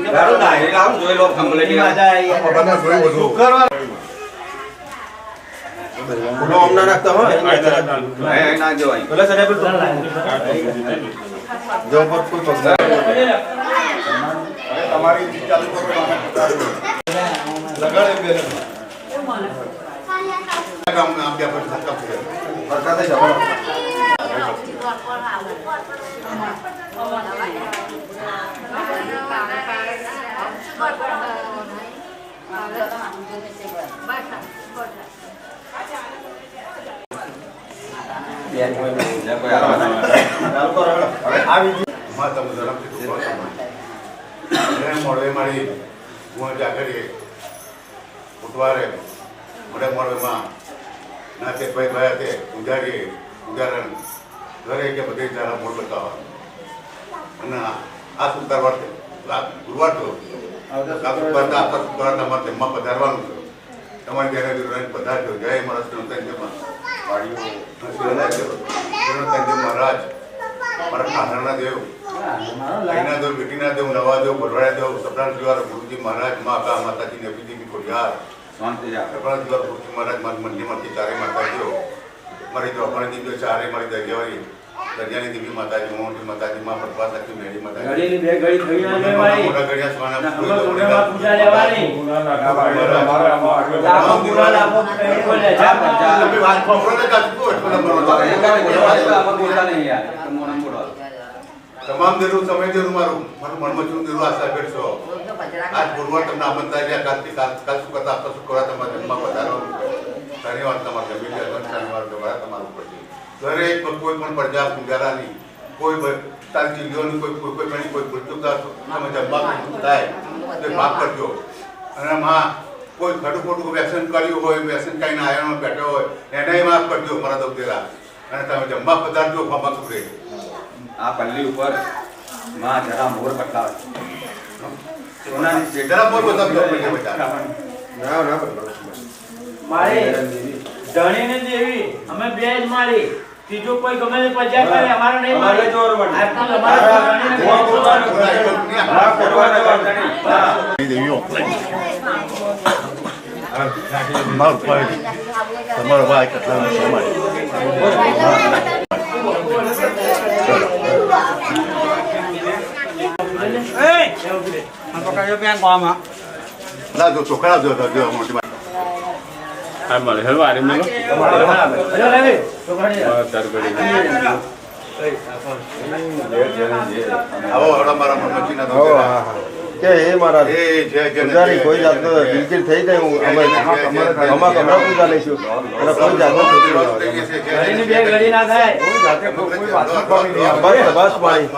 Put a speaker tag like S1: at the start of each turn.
S1: ગારો diary લાવ જોઈ લો complete
S2: બધાને જોઈ બધું ફૂલો અમને નાખતા હોય
S1: એ ના જોવાય
S2: પેલા સાહેબ જો પર કોઈ પગલા તમારી ચાલુ કરો લગાડે બે કામ આપ્યા પર ધક્કા છે સરકારે જવાબ મળે મારી હું જાગરીએ ઉઠવારે મળે મળેમાં ના તે ભાઈ ભાઈ તે ઉજારીએ ઉજારણ ઘરે કે બધે તારા મોડ બતાવવા અને આ સુતાર વર્તે ગુરુવાર તો તમારે તેમાં પધારવાનું છે તમારી ઘરે પધારજો જય મહારાજ મહારાજ મારા ખાનાના દેવ કઈના દેવ બેટીના દેવ નવા દેવ ભરવાડા દેવ સપના દ્વાર ગુરુજી મહારાજ માતા માતાજી નબીજી કોરિયાર શાંતિ સપના દ્વાર ગુરુજી મહારાજ મારા મંદિરમાંથી ચારે માતાજીઓ મારી ચોપડી દીધો ચારે મારી દરિયાવાળી દરિયાની દેવી માતાજી મોટી માતાજી માં પ્રભા શક્તિ મેળી માતાજી
S3: ઘડીની બે ઘડી થઈ આવે ભાઈ
S2: મોટા ઘડિયા સોના
S3: પૂજા લેવાની બોલે જા
S2: તમે વાત ખબરને કાચકો એટલે તમામ દેરું સમય દેરું મારું મનમાં છું દેરું આશા કરશો આજ ગુરુવાર તમને આમંત્રણ રહ્યા કાલ શું કરતા આપતા શું કરવા તમારે જન્મમાં વધારવાનું શનિવાર તમારે જમીન શનિવાર તમારું પડશે દરેક કોઈ પણ પ્રજા પૂજારાની કોઈ તારી ચીલીઓની કોઈ પણ કોઈ ભૂલચૂક તમે જમવા થાય તે માફ કરજો અને માં કોઈ ખોટું ખોટું વ્યસન કર્યું હોય વ્યસન કહીને આયરમાં બેઠો હોય એને માફ કરજો મારા દોસ્તેરા અને તમે જમવા પધારજો ફામા સુરે
S1: આ પલ્લી ઉપર માં જરા મોર બતાવે
S2: સોનાની જરા મોર બતાવજો ના ના
S3: મારી ધણીને દેવી અમે બે જ મારી ત્રીજો કોઈ ગમે તે પજા કરે અમારો નહીં મારે જોર વડ આટલું અમારા ધણીને
S2: દેવીઓ મારો ભાઈ તમારો ભાઈ કેટલા સમય લાજો છોકરા જો મોટી
S4: Ambil helwa ada mana?
S2: આવો હડા મારા મમ્મીના તો
S5: કે હે મહારાજ પૂજારી કોઈ જાતનો દિલગીર થઈ જાય હું અમે કમરા પૂજા લઈશું અને કોઈ જાતનો
S3: ઘડીની બે ઘડી ના થાય
S5: બસ બસ મારી